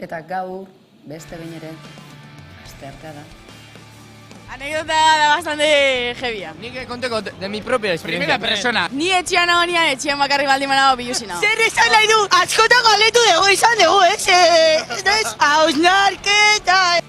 Eta gaur, beste behin ere, asteartea da. Anécdota da bastante heavia. Nik konteko de mi propia experiencia. Primera persona. Ni etxean nagoenean, etxean bakarrik baldin banago bilusi nago. Zer esan nahi du, askotan galetu dugu izan dugu, ez? Hausnarketa!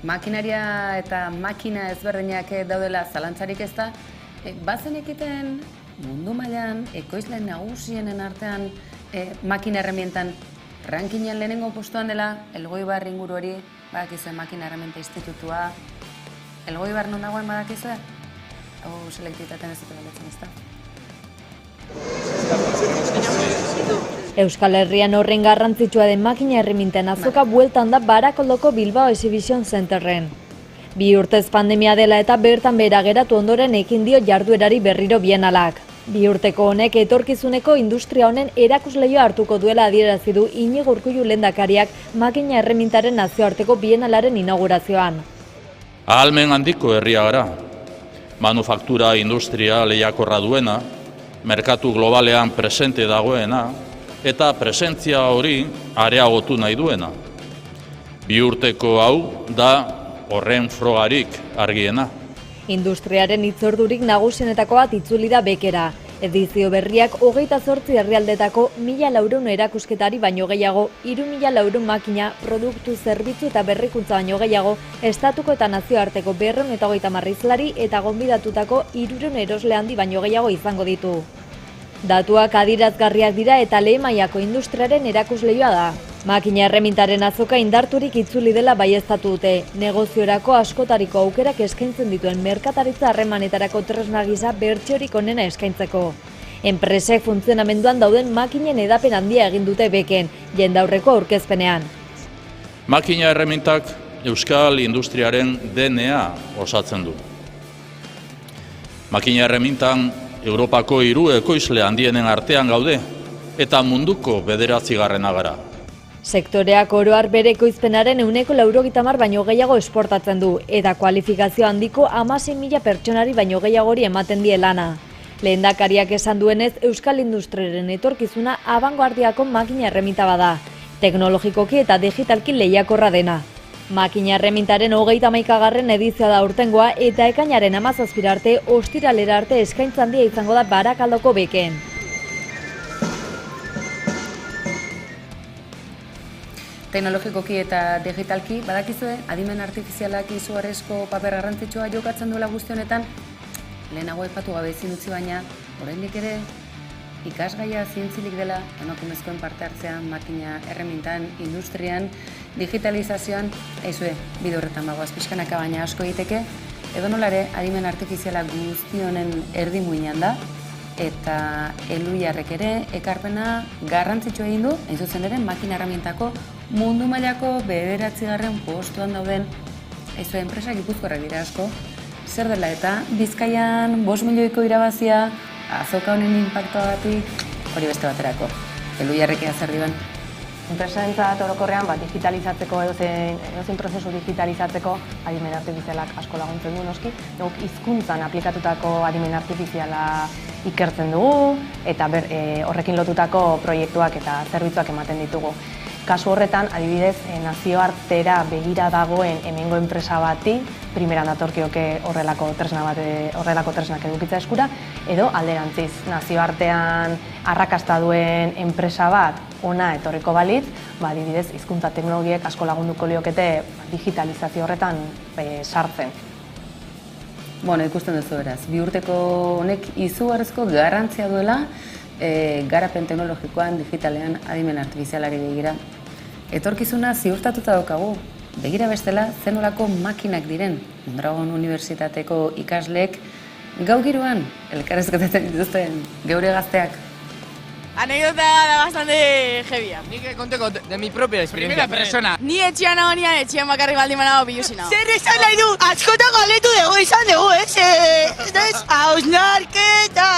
Makinaria eta makina ezberdinak daudela zalantzarik ez da, bazen ekiten mundu mailan ekoizle nagusienen artean makina herramientan rankinean lehenengo postuan dela Elgoibar inguru hori, badakizue makina herramienta institutua. Elgoibar non dagoen badakizue? Hau selektitatean ez dute galetzen ez da. Euskal Herrian horren garrantzitsua den makina herramienten azoka bueltan da Barakaldoko Bilbao Exhibition Centerren. 2 urtez pandemia dela eta bertan behera geratu ondoren ekin dio jarduerari berriro bienalak. 2 urteko honek etorkizuneko industria honen erakusleioa hartuko duela adierazi du Iñigo Urkullu lehendakariak makina herramientaren nazioarteko bienalaren inaugurazioan. Ahalmen handiko herria gara. Manufaktura industria lehiakorra duena, merkatu globalean presente dagoena, eta presentzia hori areagotu nahi duena. 2 urteko hau da horren frogarik argiena. Industriaren hitzordurik nagusienetako bat itzuli da Bekera. Edizio berriak 28 herrialdetako 1.400 erakusketari baino gehiago, 3.400 makina, produktu, zerbitzu eta berrikuntza baino gehiago, estatuko eta nazioarteko 230 hizlari eta gonbidatutako 300 erosle handi baino gehiago izango ditu. Datuak adirazgarriak dira eta lehen mailako industriaren erakusleioa da. Makina erremintaren azoka indarturik itzuli dela baieztatu dute. Negoziorako askotariko aukerak eskaintzen dituen merkataritza harremanetarako tresna gisa bertsiorik onena eskaintzeko. Enpresek funtzionamenduan dauden makinen edapen handia egin dute Beken, jendaurreko aurkezpenean. Makina erremintak euskal industriaren DNA osatzen du. Makina erremintan Europako 3 ekoizle handienen artean gaude, eta munduko 9. gara. Sektoreak oroar bere ekoizpenaren 190 baino gehiago esportatzen du, eta kualifikazio handiko 16.000 pertsonari baino gehiagori ematen die lana. Lehendakariak esan duenez, euskal industriaren etorkizuna abangoardiako makina erreminta bada, teknologikoki eta digitalki lehiakorra dena. Makina erremintaren 31. edizioa da urtengoa eta ekainaren 17 arte ostiralera arte eskaintza handia izango da Barakaldoko Beken. Teknologikoki eta digitalki, badakizue, adimen artifizialak izugarrizko paper garrantzitsua jokatzen duela guzti honetan, lehenago aipatu gabe ezin utzi baina, oraindik ere ikasgaia zientzilik dela emakumezkoen parte hartzean, makina erremintan, industrian, digitalizazioan, bide horretan bagoaz pixkanaka baina asko egiteke, edonola ere adimen artifiziala guzti honen erdimuinean da, eta Elhuyarrek ere ekarpena garrantzitsua egin du, hain zuzen ere makina erramientako mundu mailako 9. postuan dauden enpresa gipuzkoarrak dira asko, zer dela eta Bizkaian 5 milioiko irabazia, azoka honen inpaktuagatik, hori beste baterako. Elhuyarrek zer dioen? Enpresarentzat orokorrean digitalizatzeko edozein prozesu digitalizatzeko adimen artifizialak asko laguntzen du noski. Guk hizkuntzan aplikatutako adimen artifiziala ikertzen dugu eta horrekin lotutako proiektuak eta zerbitzuak ematen ditugu. Kasu horretan, adibidez, nazioartera begira dagoen hemengo enpresa bati, primeran datorkioke horrelako tresnak edukitza eskura, edo alderantziz, nazioartean arrakasta duen enpresa bat ona etorriko balitz, adibidez, hizkuntza teknologiek asko lagunduko liokete digitalizazio horretan sartzen. Ikusten duzu beraz, 2 urteko honek izugarrizko garrantzia duela garapen teknologikoan, digitalean, adimen artifizialari begira. Etorkizuna ziurtatuta daukagu, begira bestela zenolako makinak diren. Mondragon Unibertsitateko ikasleek gau giroan elkarrezketatzen dituzten geure gazteak. Anekdota da bastante heavia. Nik konteko de mi propia experiencia. Persona. Ni etxean nagoenean, etxean bakarrik baldin banago bilusi nago. Zer esan nahi du, askotan galetu dugu izan dugu, ez? Hausnarketa,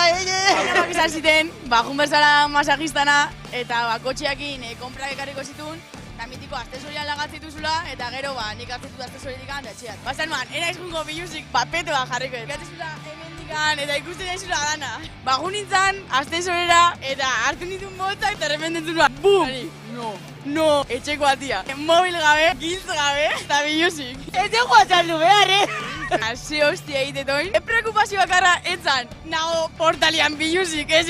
Horrak izan ziten, jun bezala masajistana, eta kotxeakin konprak ekarriko zituen, eta mitiko astezorian lagatzituzula, eta gero nik hartzitut astezoritik da etxean. Bazen man, enaiz jungo bilusik papetoa jarriko. Gatzizula hemendikan, eta ikusten naizula dana. Jun nintzen, astesorera, eta hartu nituen motzak, eta rependentzun bum! No, etxeko atia. Mobil gabe, giltz gabe, eta bilusik. Ez dugu azaldu behar, Ze hostia egitetoin. Preokupazio bakarra etzan, nago portalian bilusik, ez.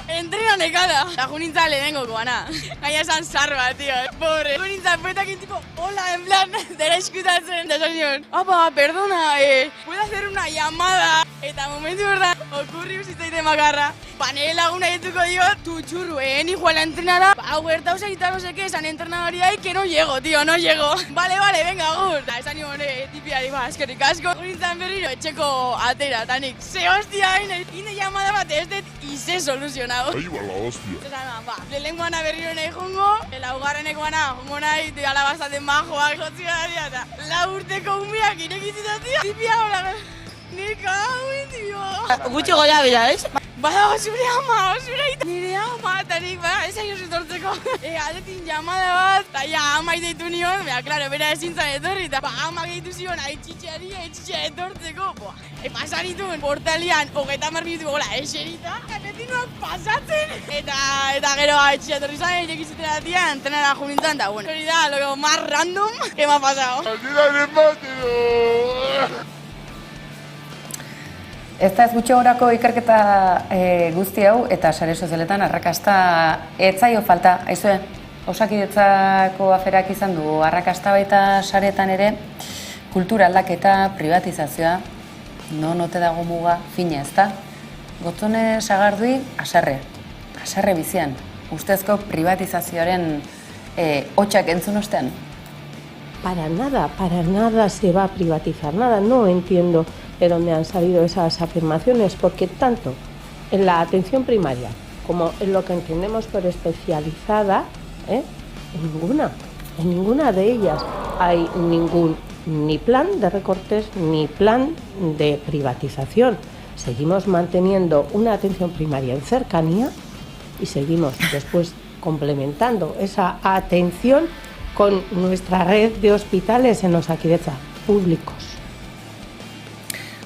Entrenan ekala. Eta ju nintzen lehenengoko bana. Gaina esan zarba, tío. Pobre. Ju nintzen poetakin tipo, hola, en plan, dera eskutatzen. Eta esan apa, perdona, puedo hacer una llamada. Eta momentu berdan, okurri usitzaiten bakarra. Nire laguna dituko diot, tu txurru, ni joan la entrenara. Hau gertauza eta no seke, esan entrenadoriai, que no llego, tío, no llego. Vale, venga, gur. Eta esan nion, tipiari, eskerrik asko. Nintzen berriro etxeko atera, eta nik, ze hostia, ine llamada bat ez dut, ize soluzionau. Ahí va la hostia. Esan, lehenengoana berriro nahi jongo, laugarrenekoana jongo nahi, ala bastaten majoak jotzia daria, eta 4 urteko umeak irekizitatia. Tipia hola, nik hau indio. Gutxi gola bera, ez? Bada, zure ama, nire ama, eta nik, ez aio zitortzeko. Aletin llamada bat, eta ja, ama ideitu nion, klaro, bera ezintzan etorri, eta ama gehitu zion, etxitxea etortzeko. Pasan ituen, portalian, 30 minutu gola, eserita, betinuak pasatzen. Eta gero, etxea etorri zan, irekizitera datia, entrenara junintzen, eta bueno. Hori da, lo más random que me ha pasado. Ez da ez gutxi horako ikerketa guzti hau eta sare sozialetan arrakasta etzaio falta. Aizue, Osakidetzako aferak izan du arrakasta baita saretan ere kultura aldaketa, privatizazioa, non ote dago muga, fina ez da. Gotzone Sagardui, haserre bizian, ustezko privatizazioaren hotxak entzun ostean. Para nada se va a privatizar, nada, no entiendo de dónde han salido esas afirmaciones, porque tanto en la atención primaria como en lo que entendemos por especializada, en ninguna de ellas hay ni plan de recortes ni plan de privatización. Seguimos manteniendo una atención primaria en cercanía y seguimos después complementando esa atención con nuestra red de hospitales en Osakidetza públicos.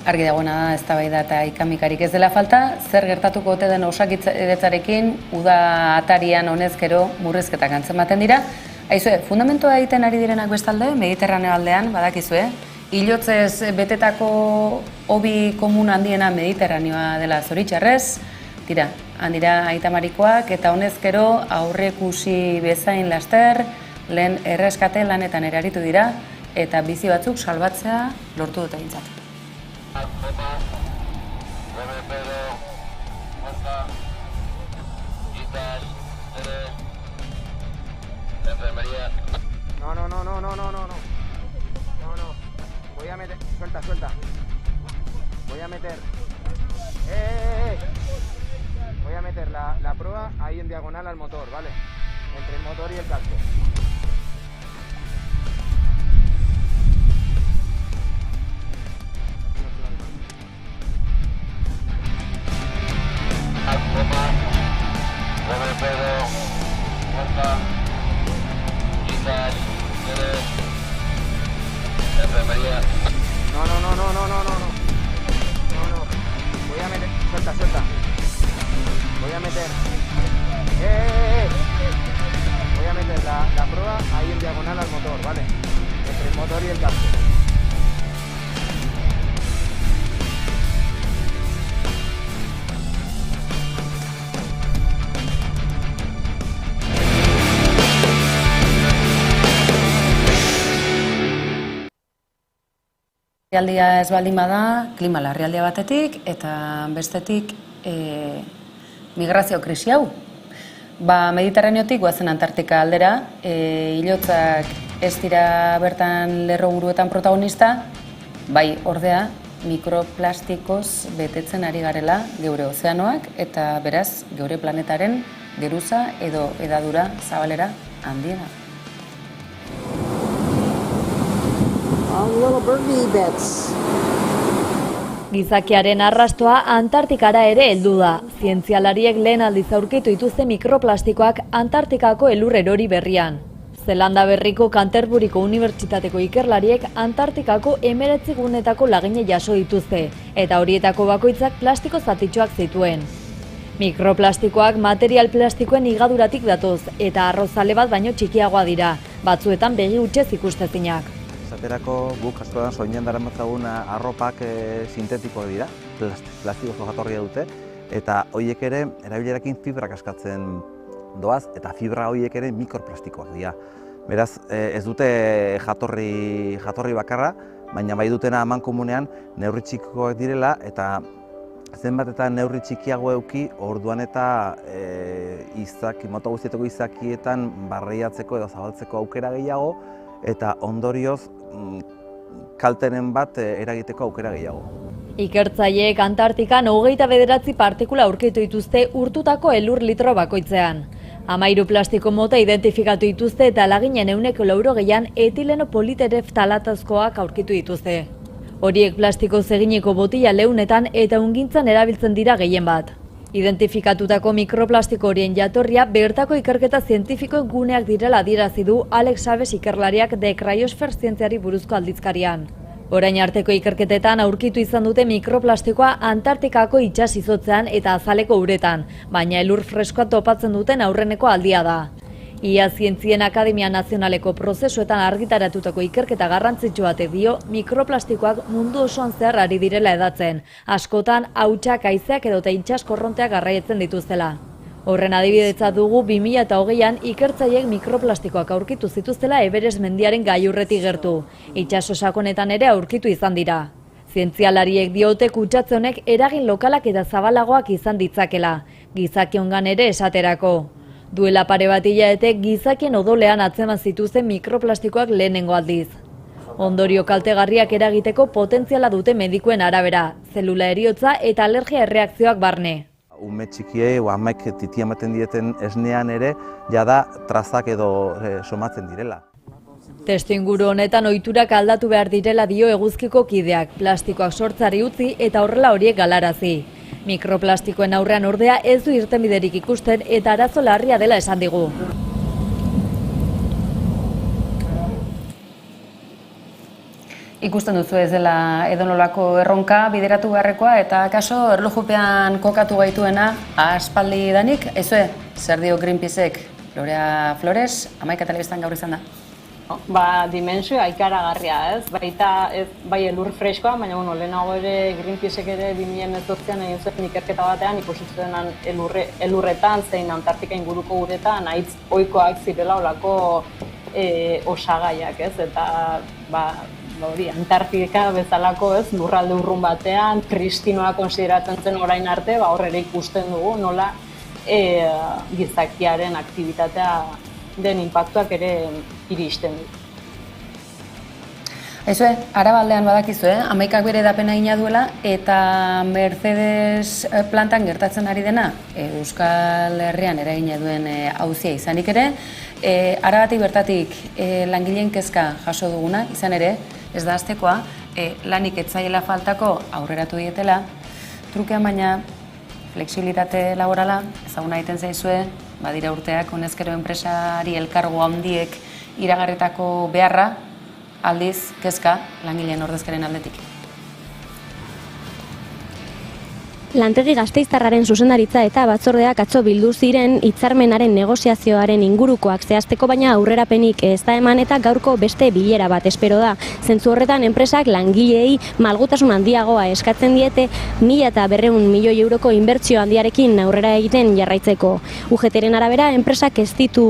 Argi dagoena da eztabaida eta ikamikarik ez dela falta, zer gertatuko ote den Osakidetzarekin uda atarian honezkero murrizketak antzematen dira. Aizue, fundamentua egiten ari direnak bestalde, Mediterraneo aldean, badakizue, hilotzez betetako hobi komun handiena Mediterraneoa dela zoritxarrez, tira, handira aitamarikoak eta honezkero aurrekusi bezain laster, lehen erreskate lanetan eraritu dira eta bizi batzuk salbatzea lortu dute aintzat. No. Voy a meter, suelta. Voy a meter. Voy a meter la prueba ahí en diagonal al motor, ¿vale? Entre el motor y el casco. No. Voy a meter, suelta. Voy a meter. Voy a meter la prueba ahí en diagonal al motor, ¿vale? Entre el motor y el casco. Larrialdia ez baldin bada, klima larrialdia batetik eta bestetik migrazio krisi hau. Mediterraneotik goazen Antartika aldera, hilotzak ez dira bertan lerroburuetan protagonista, bai ordea mikroplastikoz betetzen ari garela geure ozeanoak eta beraz geure planetaren geruza edo edadura zabalera handiena. Gizakiaren arrastoa Antartikara ere heldu da. Zientzialariek lehen aldiz aurkitu dituzte mikroplastikoak Antartikako elur erori berrian. Zelanda Berriko Canterburyko Unibertsitateko ikerlariek Antartikako 19 gunetako lagine jaso dituzte, eta horietako bakoitzak plastiko zatitxoak zituen. Mikroplastikoak material plastikoen higaduratik datoz, eta arrozale bat baino txikiagoa dira, batzuetan begi hutsez ikustezinak. Esaterako guk askotan soinean daramatzagun arropak sintetiko dira, plastiko jatorria dute, eta horiek ere erabilerakin fibrak askatzen doaz, eta fibra horiek ere mikroplastikoak dira. Beraz, ez dute jatorri bakarra, baina bai dutena amankomunean neurri txikikoak direla, eta zenbat eta neurri txikiago eduki, orduan eta mota guztietako izakietan barreiatzeko edo zabaltzeko aukera gehiago, eta ondorioz kalteren bat eragiteko aukera gehiago. Ikertzaileek Antartikan 29 partikula aurkitu dituzte urtutako elur litro bakoitzean. 13 plastiko mota identifikatu dituzte eta laginen 190 etileno politereftalatzkoak aurkitu dituzte. Horiek plastiko eginiko botila leunetan eta hungintzan erabiltzen dira gehien bat. Identifikatutako mikroplastiko horien jatorria bertako ikerketa zientifikoen guneak direla adierazi du Alex Sabes ikerlariak The Cryosphere zientziari buruzko aldizkarian. Orain arteko ikerketetan aurkitu izan dute mikroplastikoa Antartikako itsas izotzean eta azaleko uretan, baina elur freskoa topatzen duten aurreneko aldia da. Ia Zientzien Akademia Nazionaleko prozesuetan argitaratutako ikerketa garrantzitsu batek dio mikroplastikoak mundu osoan zehar ari direla edatzen, askotan hautsak, haizeak edota itsas korronteak garraietzen dituztela. Horren adibidetza dugu 2020an ikertzaileek mikroplastikoak aurkitu zituztela Everest mendiaren gailurretik gertu. Itsaso sakonetan ere aurkitu izan dira. Zientzialariek diote kutsatze honek eragin lokalak eta zabalagoak izan ditzakela, gizakiongan ere esaterako. Duela pare bat hilabete gizakien odolean atzeman zituzten mikroplastikoak lehenengo aldiz. Ondorio kaltegarriak eragiteko potentziala dute medikuen arabera, zelula heriotza eta alergia erreakzioak barne. Ume txikiei, amaik titia ematen dieten esnean ere, jada trazak edo somatzen direla. Testuinguru honetan ohiturak aldatu behar direla dio eguzkiko kideak, plastikoak sortzari utzi eta horrela horiek galarazi. Mikroplastikoen aurrean ordea ez du irtenbiderik ikusten eta arazo larria dela esan digu. Ikusten duzu ez dela edonolako erronka bideratu beharrekoa eta kaso erlojupean kokatu gaituena aspaldi danik, ezue, zer dio Greenpeaceek? Lorea Flores, Hamaika Telebistan gaur izan da. Dimensioa ikaragarria, ez? Baita, bai elur freskoa, baina lehenago ere Greenpeaceek ere 2018an egin zuen ikerketa batean ikusitzen elurretan, zein Antartika inguruko uretan, haitz ohikoak zirela olako osagaiak, ez? Eta, Antartika bezalako, ez? Lurralde urrun batean, pristinoa konsideratzen zen orain arte, hor ere ikusten dugu, nola gizakiaren aktibitatea den inpaktuak ere iristen du. Aizue, Arabaldean badakizu, Hamaikak bere edapena egina duela eta Mercedes plantan gertatzen ari dena Euskal Herrian eragina duen auzia izanik ere, Arabatik bertatik langileen kezka jaso duguna, izan ere, ez da hastekoa, lanik etzaiela faltako aurreratu dietela, trukean baina flexibilitate laborala, ezaguna egiten zaizue, badira urteak, honezkero enpresari elkargo handiek iragarritako beharra, aldiz, kezka, langileen ordezkaren aldetik. Lantegi Gasteiztarraren zuzendaritza eta batzordeak atzo bildu ziren hitzarmenaren negoziazioaren ingurukoak zehazteko, baina aurrerapenik ez da eman eta gaurko beste bilera bat espero da. Zentzu horretan enpresak langileei malgutasun handiagoa eskatzen diete 1.200 milioi euroko inbertsio handiarekin aurrera egiten jarraitzeko. UGTren arabera enpresak ez ditu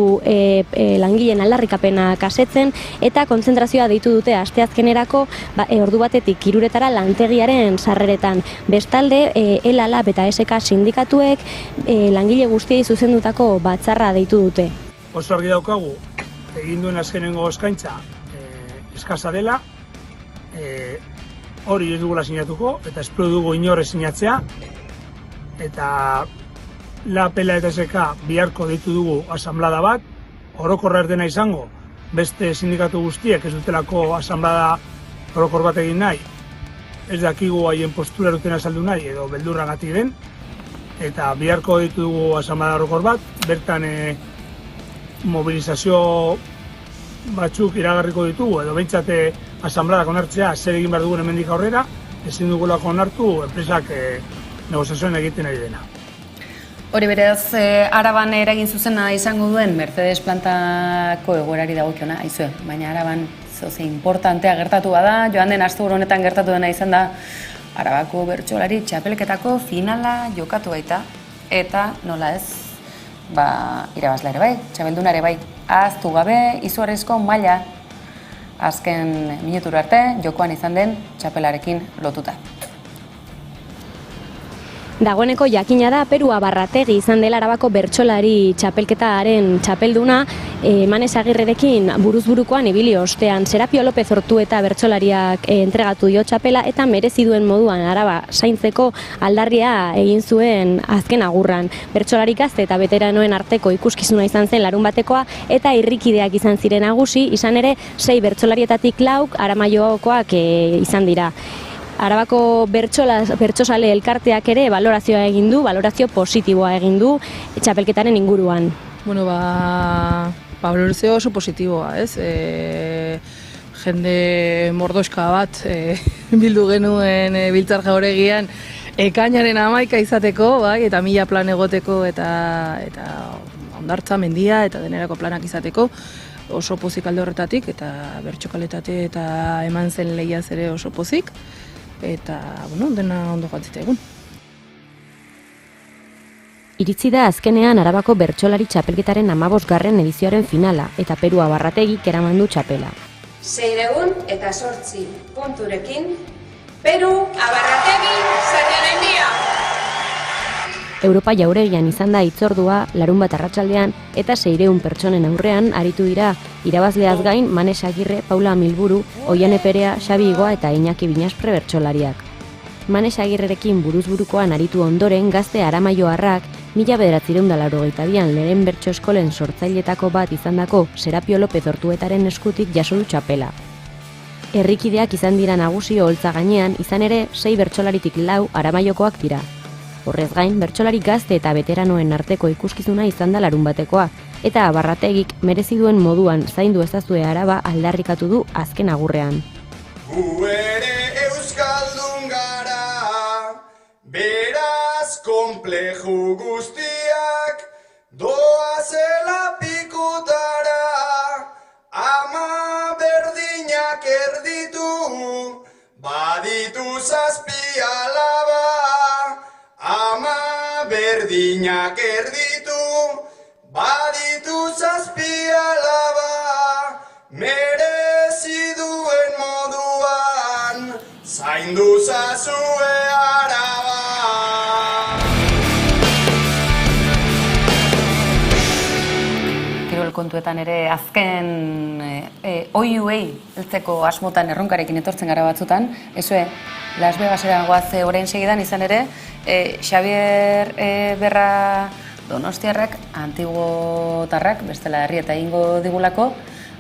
langileen aldarrikapenak asetzen eta kontzentrazioa deitu dute asteazkenerako ordu batetik 3 lantegiaren sarreretan. Bestalde, ELA eta SK sindikatuek langile guztiei zuzendutako batzarra deitu dute. Oso argi daukagu, egin duen azkenengo eskaintza eskasa dela, hori ez dugula sinatuko, eta espero dugu inorre sinatzea, eta La PLSK biharko deitu dugu asamblada bat, orokorra dena izango, beste sindikatu guztiek ez dutelako asamblada orokor bat egin nahi, ez dakigu haien postura duten azaldu nahi edo beldurragatik den, eta biharko deitu dugu asamblada orokor bat, bertan mobilizazio batzuk iragarriko ditugu, edo behintzate asambladak onartzea zer egin behar dugun hemendik aurrera, ezin dugulako onartu enpresak negoziazioan egiten ari dena. Hori beraz, Araban eragin zuzena izango duen Mercedes plantako egoerari dagokiona, aizue, baina Araban zoze importantea gertatu bada, joan den asteburu honetan gertatu dena izan da Arabako bertsolari txapelketako finala jokatu baita, eta nola ez, irabazle ere bai, txapelduna ere bai, ahaztu gabe izugarrizko maila azken minutura arte jokoan izan den txapelarekin lotuta. Dagoeneko jakina da Peru Abarrategi izan dela Arabako bertsolari txapelketaren txapelduna, Manes Agirrerekin buruzburukoan ibili ostean Serapio López Ortueta bertsolariak entregatu dio txapela eta merezi duen moduan Araba zaintzeko aldarria egin zuen azken agurran. Bertsolari gazte eta veteranoen arteko ikuskizuna izan zen larunbatekoa eta irrikideak izan ziren nagusi, izan ere 6 bertsolarietatik 4 Aramaiokoak izan dira. Arabako bertsozale elkarteak ere valorazioa egin du, valorazio positiboa egin du txapelketaren inguruan. Bueno, valorazio oso positiboa, ez? Jende mordoska bat bildu genuen Biltzar Jauregian ekainaren 11 izateko, bai, eta 1000 plan egoteko eta hondartza, mendia eta denerako planak izateko. Oso pozik alde horretatik eta bertsokaletate eta eman zen lehiaz ere oso pozik. Eta, dena ondo joatzita egun. Iritsi da azkenean Arabako bertsolari txapelketaren 15. edizioaren finala eta Peru Abarrategik eraman du txapela. 6 eta 8 punturekin, Peru Abarrategi zainaren dia! Europa Jauregian izan da hitzordua larunbat arratsaldean eta 600 pertsonen aurrean aritu dira irabazleaz gain Manes Agirre, Paula Milburu, Oiane Perea, Xabi Igoa eta Iñaki Binaspre bertsolariak. Manes Agirrerekin buruzburukoan aritu ondoren gazte aramaioarrak 1982an lehen bertso eskolen sortzailetako bat izandako Serapio López Ortuetaren eskutik jaso du txapela. Herrikideak izan dira nagusi oholtza gainean, izan ere 6 bertsolaritik 4 aramaiokoak dira. Horrez gain, bertsolari gazte eta veteranoen arteko ikuskizuna izan da larunbatekoa, eta Abarrategik merezi duen moduan zaindu ezazue Araba aldarrikatu du azken agurrean. Gu ere euskaldun gara, beraz konpleju guztiak, doazela pikutara, ama berdinak erditu, baditu 7 alaba. Ama berdinak erditu, baditu 7 alaba, merezi duen moduan, zaindu zazue Araba. Kirol kontuetan ere azken oiuei heltzeko asmotan erronkarekin etortzen gara batzutan, ezue, Las Vegasera goaz orain segidan izan ere, Xabier Berra Donostiarrak, Antiguotarrak, bestela herri eta egingo digulako,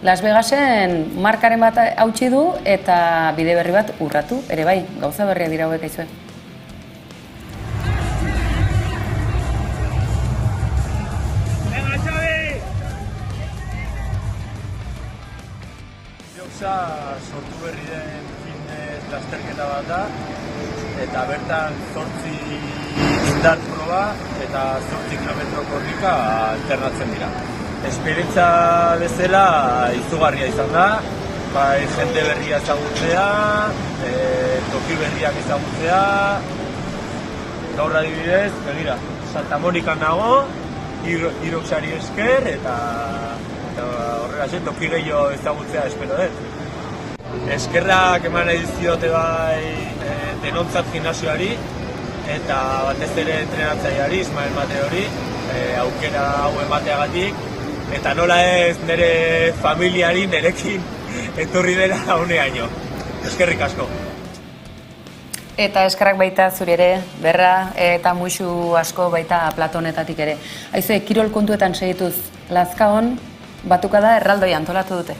Las Vegasen markaren bat hautsi du eta bide berri bat urratu, ere bai, gauza berriak dira hauek aizue. Sortu berri den fitness lasterketa bat da, eta bertan 8 indar proba eta 8 kilometro korrika alternatzen dira. Esperientza bezala izugarria izan da, bai jende berria ezagutzea, toki berriak ezagutzea. Gaur adibidez, begira, Santa Monikan nago, Iroxari esker eta horregatzen toki gehiago ezagutzea espero dut. Eskerrak eman ediziote bai denontzat gimnasioari eta batez ere entrenatzaileari, Ismael Mateori, aukera hau emateagatik eta nola ez nire familiari nirekin etorri dela honeaino. Eskerrik asko. Eta eskerrak baita zuri ere, berra eta muixu asko baita Platonetatik ere. Aizue, kirol kontuetan segituz, Lazkaon batuka da erraldoi antolatu dute.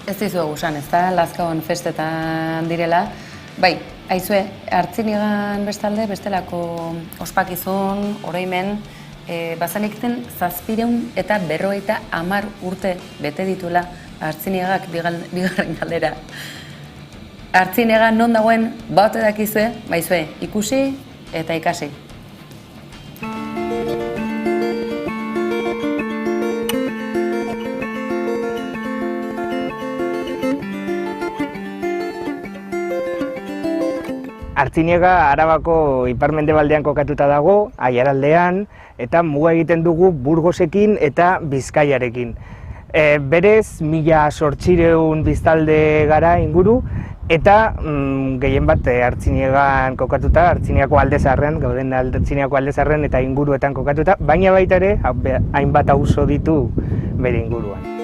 Ez dizuegu esan, ez da, Lazkaon festetan direla. Bai, aizue, Artzinigan bestalde, bestelako ospakizun, oroimen, bazanikten 750 urte bete dituela Artzinigak bigarren galdera. Artziniga non dagoen baute dakizue, baizue, ikusi eta ikasi. Artziniega Arabako ipar-mendebaldean kokatuta dago, Aiaraldean, eta muga egiten dugu Burgosekin eta Bizkaiarekin. Berez, 1800 biztalde gara inguru, eta gehien bat Artziniegan kokatuta, Artziniako Alde Zaharrean, gauden Artziniako Alde Zaharrean eta inguruetan kokatuta, baina baita ere, hainbat auzo ditu bere inguruan.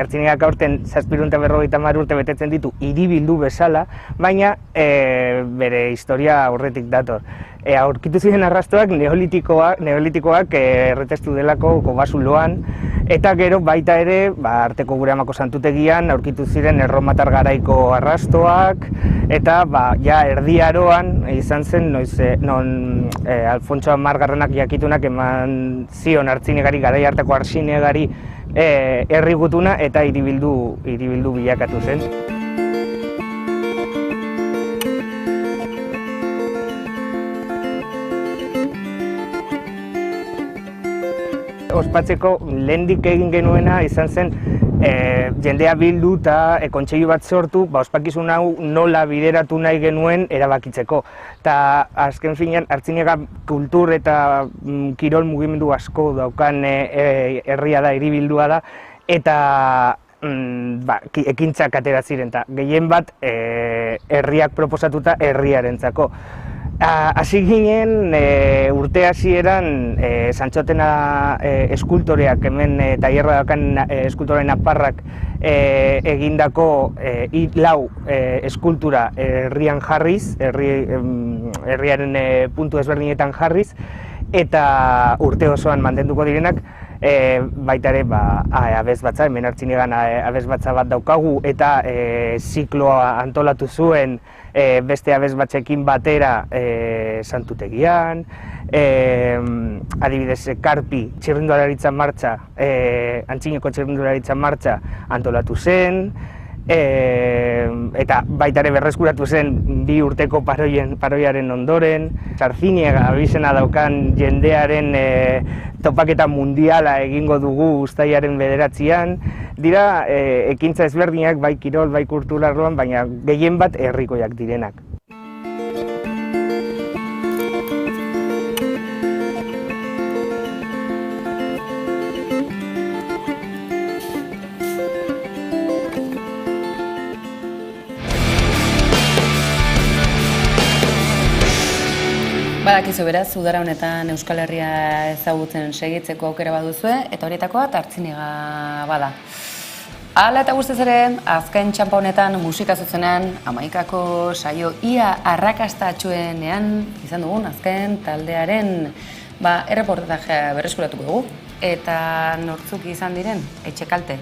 Artziniak aurten 750 urte betetzen ditu hiribildu bezala, baina bere historia aurretik dator. Aurkitu ziren arrastoak neolitikoak erretestu delako Kobazuloan, eta gero baita ere, Arteko Gure Amako Santutegian aurkitu ziren erromatar garaiko arrastoak, eta ja Erdi Aroan izan zen, non Alfontso Amargarrenak jakitunak eman zion Artzinegari, garai hartako Artzinegari, herri gutuna eta hiribildu bilakatu zen. Ospatzeko lehendik egin genuena izan zen jendea bildu eta kontseilu bat sortu, ospakizun hau nola bideratu nahi genuen erabakitzeko. Eta azken finean, Artziniega kultur eta kirol mugimendu asko daukan herria da, hiribildua da, eta ekintzak atera ziren, eta gehien bat herriak proposatuta herriarentzako. Hasi ginen urte hasieran Santxotena eskultoreak, hemen tailerra daukan eskultoren aparrak egindako 4 eskultura herrian jarriz, herriaren puntu ezberdinetan jarriz, eta urte osoan mantenduko direnak, baita ere abesbatza, hemen Artziniegan abesbatza bat daukagu, eta zikloa antolatu zuen beste abesbatzekin batera Santutegian, adibidez Karpi txirrindularitza martxa, Antzineko txirrindularitza martxa antolatu zen, eta baita ere berreskuratu zen 2 urteko paroiaren ondoren. Artziniega abizena daukan jendearen topaketa mundiala egingo dugu uztailaren 9an. Dira ekintza ezberdinak, bai kirol, bai kultur arloan, baina gehien bat herrikoiak direnak. Badakizu beraz, udara honetan Euskal Herria ezagutzen segitzeko aukera baduzue, eta horietakoa Artziniega bada. Hala eta guztiz ere, azken txanpa honetan musika zuzenean, Hamaikako saio ia arrakastatsuenean izan dugun azken taldearen erreportajea berreskuratuko dugu. eta nortzuk izan diren etxekalte.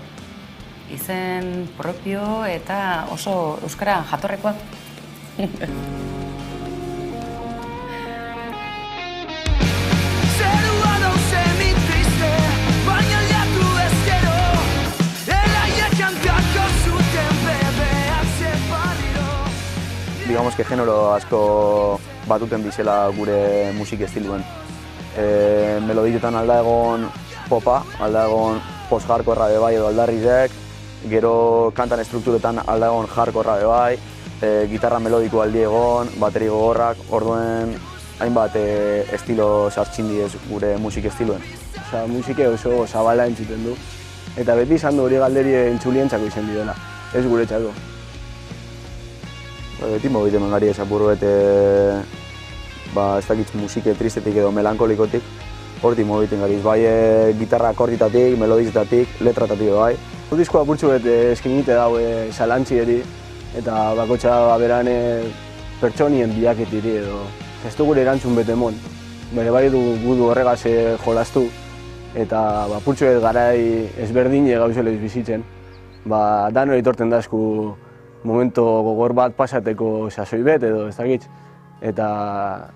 Izen propio eta oso euskara jatorrekoa. Digamos que genero asko batuten bizela gure musik estiluen. Melodietan alda egon popa, alda egon post-hardcorra bebai edo aldarrizek, gero kantan estrukturetan alda egon hardcorra bebai, gitarra melodiko aldi egon, bateri gogorrak, orduen hainbat estilo sartxindiez gure musik estiluen. Osa, musike oso zabala entzuten du, eta beti izan du hori galderi entzulientzako izan didela, ez guretzako. Beti mobite mengari esapurru bete, ez dakitz musike tristetik edo melankolikotik, horti mobiten gariz, bai gitarra akorditatik, melodizetatik, letratatik bai. Diskoa purtsu bete eskinite daue salantzieri, eta bakotxa beran pertsonien bilaketiri edo. Ez du gure erantzun bete mon, bere bai du gudu horregaz jolastu, eta purtsu bete garai ezberdine gauzeleiz bizitzen, dano etorten dazku momento gogor bat pasateko sasoi bet edo ez dakitz. Eta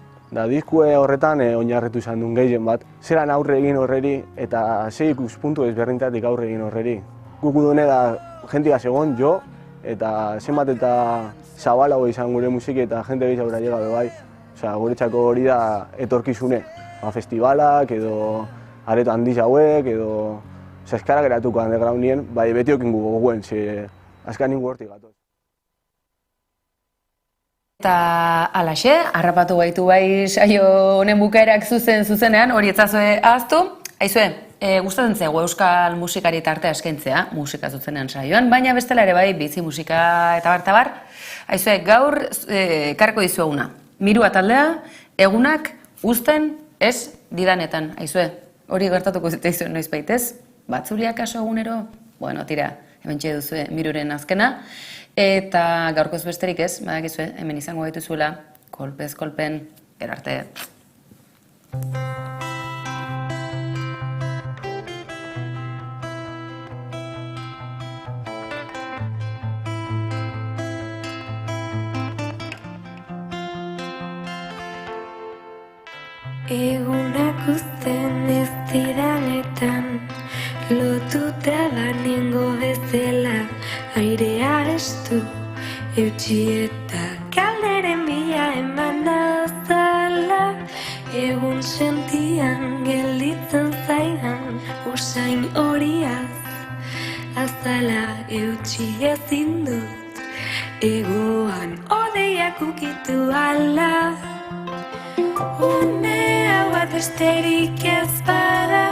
diskue horretan oinarritu izan duen gehien bat. Zeran aurre egin horreri eta ze ikuspuntu ezberdintatik aurre egin horreri. Guku dune da jentia segon jo eta zenbat eta zabalago izan gure musiki eta jente gehiago llega bai. Osea, guretzako hori da etorkizune. Festivalak edo areto handiz hauek edo eskarak eratuko undergroundien, bai betiokin gu goguen, ze azkan ningu hortik gatoz. Eta alaxe, harrapatu gaitu bai saio honen bukaerak zuzenean, hori etzazue ahaztu. Aizue, gustatzen zego euskal musikari tartea eskentzea, musika zuzenean saioan, baina bestela ere bai bizi musika eta bar. Aizue, gaur ekarriko dizueguna. Mirua taldea, egunak uzten ez didanetan. Aizue, hori gertatuko zitzaizuen noiz baitez, batzuriak kaso egunero, bueno, tira, hementxe duzue Miruren azkena. Eta gaurkoz besterik ez, badakizue, hemen izango gaituzuela, kolpez kolpen, gero arte. Egunak uzten ez didanetan, lotuta banengo bezala, airea estu, eutxi eta kalderen bila eman dazala. Egun sentian gelditzen zaidan, usain horiaz, azala eutxi ezin dut, egoan odeiak ukitu ala. Une hau bat besterik ez bada,